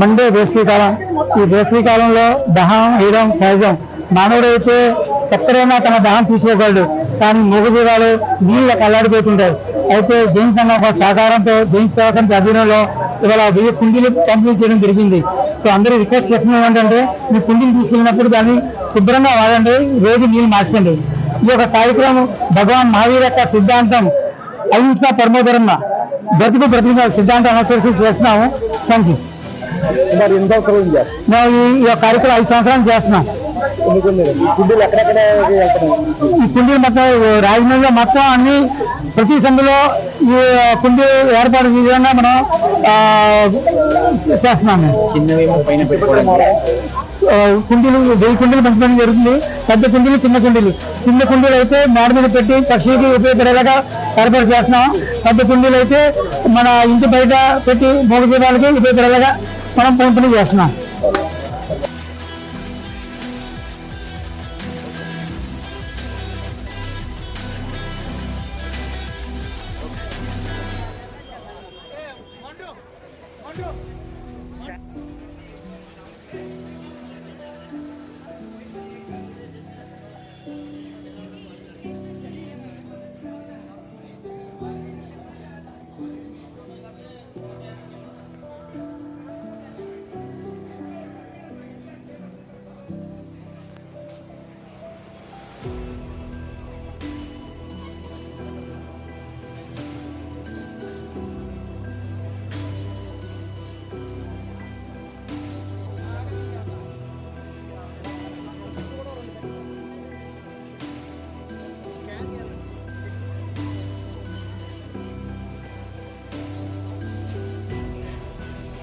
Monday వేసవికాలం. ఈ వేసవికాలంలో దహనం వేయడం సహజం. మానవుడైతే ఎక్కడైనా తన దహనం తీసుకోగలడు, కానీ మూగజీవాలు నీళ్ళ కల్లాడిపోతుంటాయి. అయితే జైన్ సంఘం ఒక సహకారంతో జైన్ సేవా సమితి అధీనంలో ఇవాళ 1000 కుండీలు పంపిణీ చేయడం జరిగింది. సో అందరూ రిక్వెస్ట్ చేస్తున్నాం ఏంటంటే, మీ కుండీలు తీసుకెళ్ళినప్పుడు దాన్ని శుభ్రంగా వాడండి, రోజు నీళ్ళు మార్చండి. ఈ యొక్క కార్యక్రమం భగవాన్ మహావీర్ యొక్క సిద్ధాంతం అహింస పరమోధర్మ బ్రతుకు సిద్ధాంతం అనుసరించి చేస్తున్నాము. Thank you. మేము ఈ కార్యక్రమం 5 సంవత్సరాలు చేస్తున్నాం. ఈ కుండీలు మొత్తం రాజమండ్రిలో మొత్తం అన్ని ప్రతి సందులో ఈ కుండీ ఏర్పాటు విధంగా మనం చేస్తున్నాము. కుండీలు 1000 కుండీలు పంచడం జరుగుతుంది. పెద్ద కుండీలు, చిన్న కుండీలు అయితే మేడ మీద పెట్టి పక్షులకి ఉపయోగపడేలాగా ఏర్పాటు చేస్తున్నాం. పెద్ద కుండీలు అయితే మన ఇంటి బయట పెట్టి మూగజీవాలకి ఉపయోగపడేలాగా మనం పంపిణీ చేస్తున్నాం.